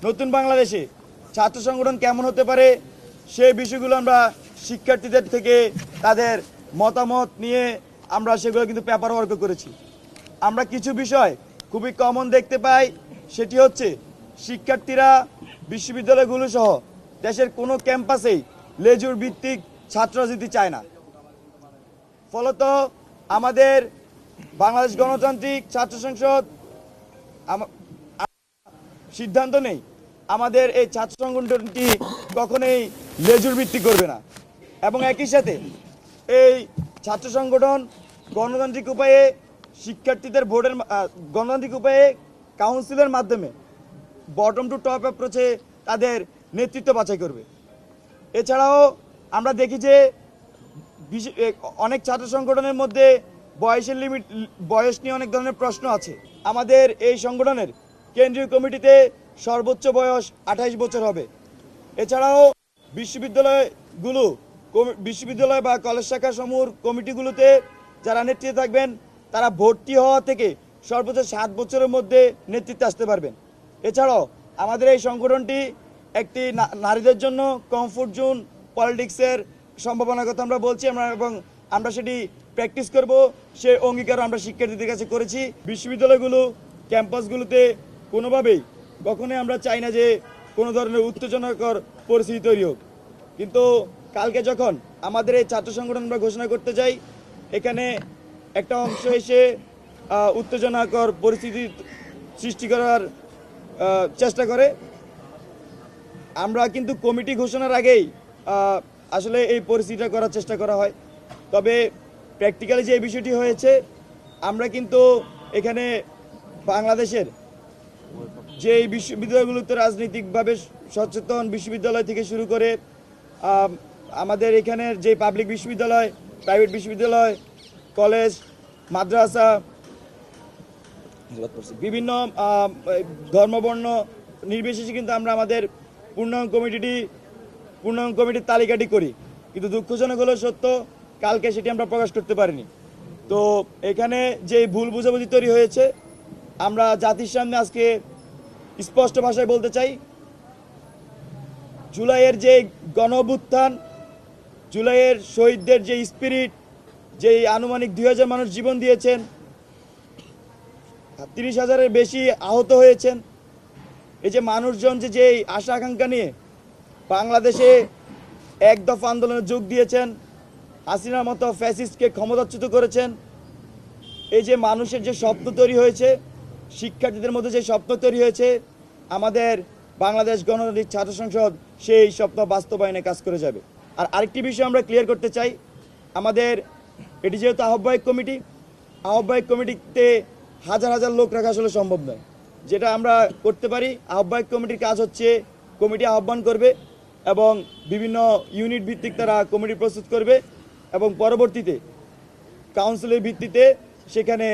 নতুন বাংলাদেশে ছাত্র সংগঠন কেমন হতে পারে সেই বিষয়গুলো আমরা শিক্ষার্থীদের থেকে তাদের মতামত নিয়ে আমরা সেগুলো কিন্তু পেপার ওয়ার্ক করেছি। আমরা কিছু বিষয় খুবই কমন দেখতে পাই, সেটি হচ্ছে শিক্ষার্থীরা বিশ্ববিদ্যালয়গুলো সহ দেশের কোনো ক্যাম্পাসেই লেজুর ভিত্তিক ছাত্র রাজনীতি চায় না। ফলত আমাদের বাংলাদেশ গণতান্ত্রিক ছাত্র সংসদ সিদ্ধান্ত নেই আমাদের এই ছাত্র সংগঠনটি কখনোই লেজুর ভিত্তি করবে না, এবং একই সাথে এই ছাত্র সংগঠন গণতান্ত্রিক উপায়ে শিক্ষার্থীদের ভোটের গণতান্ত্রিক উপায়ে কাউন্সিলের মাধ্যমে বটম টু টপ অ্যাপ্রোচে তাদের নেতৃত্ব বাছাই করবে। এছাড়াও আমরা দেখি যে অনেক ছাত্র সংগঠনের মধ্যে বয়স নিয়ে অনেক ধরনের প্রশ্ন আছে। আমাদের এই সংগঠনের কেন্দ্রীয় কমিটিতে সর্বোচ্চ বয়স 28 বছর হবে। এছাড়াও বিশ্ববিদ্যালয় বা কলেজ শাখা সমূহের কমিটিগুলোতে যারা নেতৃত্বে থাকবেন তারা ভর্তি হওয়া থেকে সর্বোচ্চ 7 বছরের মধ্যে নেতৃত্বে আসতে পারবেন। এছাড়াও আমাদের এই সংগঠনটি একটি নারীদের জন্য কমফোর্ট জোন পলিটিক্সের সম্ভাবনার কথা আমরা বলছি, এবং আমরা সেটি প্র্যাকটিস করব, সে অঙ্গীকার আমরা শিক্ষার্থীদের কাছে করেছি। বিশ্ববিদ্যালয়গুলো ক্যাম্পাসগুলোতে কোনোভাবেই কখনোই আমরা চাই না যে কোনো ধরনের উত্তেজনাকর পরিস্থিতি তৈরি হোক, কিন্তু কালকে যখন আমাদের এই ছাত্র সংগঠন আমরা ঘোষণা করতে যাই, এখানে একটা অংশ এসে উত্তেজনাকর পরিস্থিতি সৃষ্টি করার চেষ্টা করে। আমরা কিন্তু কমিটি ঘোষণার আগেই আসলে এই পরিস্থিতিটা করার চেষ্টা করা হয়। তবে প্র্যাকটিক্যালি যে বিষয়টি হয়েছে, আমরা কিন্তু এখানে বাংলাদেশের যে বিশ্ববিদ্যালয়গুলোতে রাজনৈতিকভাবে সচেতন বিশ্ববিদ্যালয় থেকে শুরু করে আমাদের এখানের যে পাবলিক বিশ্ববিদ্যালয়, প্রাইভেট বিশ্ববিদ্যালয়, কলেজ, মাদ্রাসা, বিভিন্ন ধর্মবর্ণ নির্বিশেষে কিন্তু আমরা আমাদের পূর্ণাঙ্গ কমিটির তালিকাটি করি, কিন্তু দুঃখজনক হলো সত্য কালকে সেটি আমরা প্রকাশ করতে পারিনি। তো এখানে যে ভুল বুঝাবুঝি তৈরি হয়েছে, আমরা জাতির সামনে আজকে স্পষ্ট ভাষায় বলতে চাই, জুলাইয়ের যে গণ-অভ্যুত্থান, জুলাইয়ের শহীদদের যে স্পিরিট, যে আনুমানিক 2000 মানুষ জীবন দিয়েছেন, 30,000-এর বেশি আহত হয়েছেন, এই যে মানুষজন যে আশা আকাঙ্ক্ষা নিয়ে বাংলাদেশে এক দফা আন্দোলনে যোগ দিয়েছেন, হাসিনার মতো ফ্যাসিস্টকে ক্ষমতাচ্যুত করেছেন, এই যে মানুষের যে স্বপ্ন তৈরি হয়েছে, শিক্ষার্থীদের মধ্যে যে স্বপ্ন তৈরি হয়েছে, আমাদের বাংলাদেশ গণতান্ত্রিক ছাত্র সংসদ সেই স্বপ্ন বাস্তবায়নে কাজ করে যাবে। আর আরেকটি বিষয় আমরা ক্লিয়ার করতে চাই, আমাদের এটি যেহেতু আহ্বায়ক কমিটিতে হাজার হাজার লোক রাখা আসলে সম্ভব নয়। যেটা আমরা করতে পারি, আহ্বায়ক কমিটির কাজ হচ্ছে কমিটি আহ্বান করবে এবং বিভিন্ন ইউনিট ভিত্তিক তারা কমিটি প্রস্তুত করবে, এবং পরবর্তীতে কাউন্সিলের ভিত্তিতে সেখানে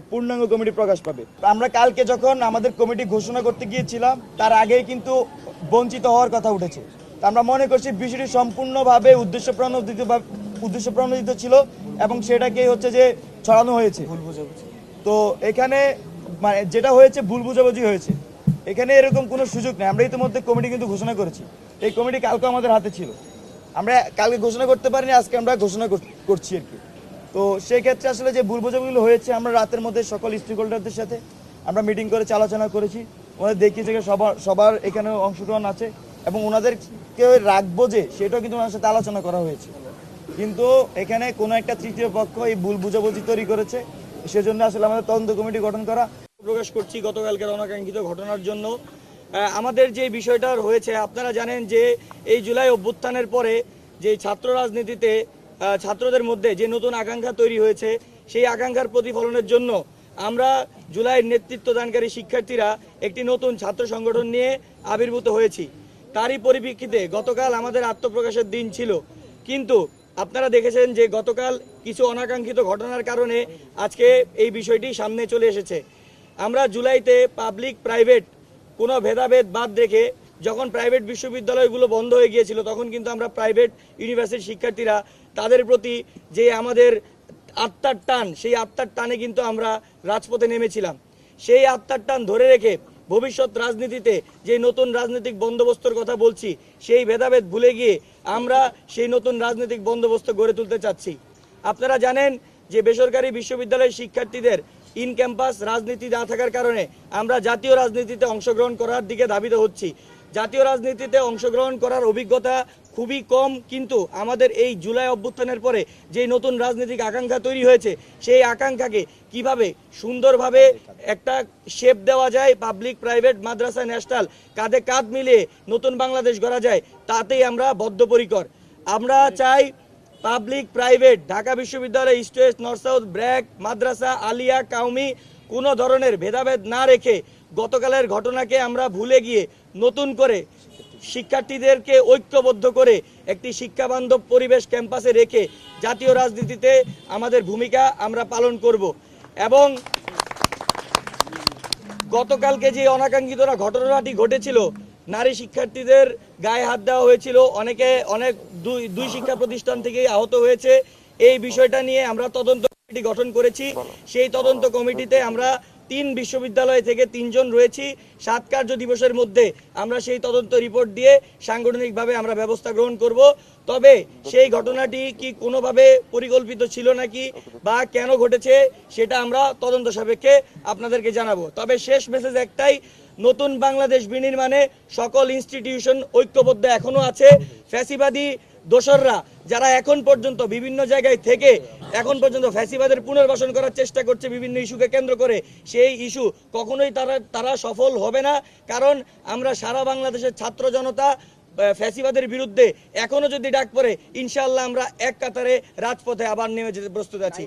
পূর্ণাঙ্গ কমিটি প্রকাশ পাবে। আমরা কালকে যখন আমাদের কমিটি ঘোষণা করতে গিয়েছিলাম, তার আগেই কিন্তু বঞ্চিত হওয়ার কথা উঠেছে। আমরা মনে করছি বিষয়টি সম্পূর্ণভাবে উদ্দেশ্যপ্রণোদিত ছিল, এবং সেটাকেই হচ্ছে যে ছড়ানো হয়েছে ভুল বুঝাবুঝি। তো এখানে মানে যেটা হয়েছে ভুল বুঝাবুঝি হয়েছে, এখানে এরকম কোনো সুযোগ নেই। আমরা ইতিমধ্যে কমিটি কিন্তু ঘোষণা করেছি, এই কমিটি কালকে আমাদের হাতে ছিল, আমরা কালকে ঘোষণা করতে পারিনি, আজকে আমরা ঘোষণা করছি আর কি। তো সেই ক্ষেত্রে আসলে যে ভুল বোঝাবুঝিগুলো হয়েছে, আমরা রাতের মধ্যে সকল স্টেক হোল্ডারদের সাথে আমরা মিটিং করে আলোচনা করেছি, ওনাদের দেখিয়েছে সবার এখানে অংশগ্রহণ আছে, এবং ওনাদেরকে রাখবো যে সেটাও কিন্তু ওনার সাথে আলোচনা করা হয়েছে। কিন্তু এখানে কোনো একটা তৃতীয় পক্ষ এই ভুল বুঝাবুঝি তৈরি করেছে, সেজন্য আসলে আমাদের তদন্ত কমিটি গঠন করা। প্রকাশ করছি গতকালকের অনাকাঙ্ক্ষিত ঘটনার জন্য। আমাদের যে বিষয়টা হয়েছে, আপনারা জানেন যে এই জুলাই অভ্যুত্থানের পরে যে ছাত্র রাজনীতিতে ছাত্রদের মধ্যে যে নতুন আকাঙ্ক্ষা তৈরি হয়েছে, সেই আকাঙ্ক্ষার প্রতিফলনের জন্য আমরা জুলাইয়ের নেতৃত্বদানকারী শিক্ষার্থীরা একটি নতুন ছাত্র সংগঠন নিয়ে আবির্ভূত হয়েছি। তারই পরিপ্রেক্ষিতে গতকাল আমাদের আত্মপ্রকাশের দিন ছিল, কিন্তু আপনারা দেখেছেন যে গতকাল কিছু অনাকাঙ্ক্ষিত ঘটনার কারণে আজকে এই বিষয়টি সামনে চলে এসেছে। আমরা জুলাইতে পাবলিক প্রাইভেট কোনো ভেদাভেদ বাদ রেখে যখন প্রাইভেট বিশ্ববিদ্যালয়গুলো বন্ধ হয়ে গিয়েছিল, তখন কিন্তু আমরা প্রাইভেট ইউনিভার্সিটির শিক্ষার্থীরা তাদের প্রতি যে আমাদের আত্মার টান, সেই আত্মার টানে কিন্তু আমরা রাজপথে নেমেছিলাম। সেই আত্মার টান ধরে রেখে ভবিষ্যৎ রাজনীতিতে যে নতুন রাজনৈতিক বন্দোবস্তর কথা বলছি, সেই ভেদাভেদ ভুলে গিয়ে আমরা সেই নতুন রাজনৈতিক বন্দোবস্ত গড়ে তুলতে চাচ্ছি। আপনারা জানেন যে বেসরকারি বিশ্ববিদ্যালয়ের শিক্ষার্থীদের ইন ক্যাম্পাস রাজনীতি না থাকার কারণে আমরা জাতীয় রাজনীতিতে অংশগ্রহণ করার দিকে ধাবিত হচ্ছি। জাতীয় রাজনীতিতে অংশগ্রহণ করার অভিজ্ঞতা খুবই কম, কিন্তু আমাদের এই জুলাই অভ্যুত্থানের পরে যে নতুন রাজনৈতিক আকাঙ্ক্ষা তৈরি হয়েছে, সেই আকাঙ্ক্ষাকে কিভাবে সুন্দরভাবে একটা শেপ দেওয়া যায়, পাবলিক প্রাইভেট মাদ্রাসা ন্যাশনাল কাঁধে কাঁধ মিলিয়ে নতুন বাংলাদেশ গড়া যায়, তাতেই আমরা বদ্ধপরিকর। আমরা চাই পাবলিক প্রাইভেট, ঢাকা বিশ্ববিদ্যালয়, east west, north south, BRAC, মাদ্রাসা, আলিয়া, কাউমি কোনো ধরনের ভেদাভেদ না রেখে গতকালের ঘটনাকে আমরা ভুলে গিয়ে নতুন করে শিক্ষার্থীদেরকে ঐক্যবদ্ধ করে একটি শিক্ষাবান্ধব পরিবেশ ক্যাম্পাসে রেখে জাতীয় রাজনীতিতে আমাদের ভূমিকা আমরা পালন করব। এবং গতকালকে যে অনাকাঙ্ক্ষিত ঘটনাটি ঘটেছিল, নারী শিক্ষার্থীদের গায়ে হাত দেওয়া হয়েছিল, অনেক দুই শিক্ষা প্রতিষ্ঠান থেকেই আহত হয়েছে। এই বিষয়টা নিয়ে আমরা তদন্ত কমিটি গঠন করেছি। সেই তদন্ত কমিটিতে আমরা 3 বিশ্ববিদ্যালয় থেকে 3 জন রয়েছি। 7 কার্য দিবসের মধ্যে আমরা সেই তদন্ত রিপোর্ট দিয়ে সাংগঠনিকভাবে আমরা ব্যবস্থা গ্রহণ করব। তবে সেই ঘটনাটি কি কোনোভাবে পরিকল্পিত ছিল নাকি বা কেন ঘটেছে, সেটা আমরা তদন্ত সাপেক্ষে আপনাদেরকে জানাবো। তবে শেষ মেসেজ একটাই, নতুন বাংলাদেশ বিনির্মাণে সকল ইনস্টিটিউশন ঐক্যবদ্ধ এখনো আছে। ফ্যাসিবাদী দোসররা যারা এখন পর্যন্ত বিভিন্ন জায়গায় থেকে এখন পর্যন্ত ফ্যাসিবাদের পুনর্বাসন করার চেষ্টা করছে বিভিন্ন ইস্যুকে কেন্দ্র করে, সেই ইস্যু কখনোই তারা সফল হবে না। কারণ আমরা সারা বাংলাদেশের ছাত্র জনতা ফ্যাসিবাদের বিরুদ্ধে এখনো যদি ডাক পড়ে, ইনশাআল্লাহ আমরা এক কাতারে রাজপথে আবার নেমে যেতে প্রস্তুত আছি।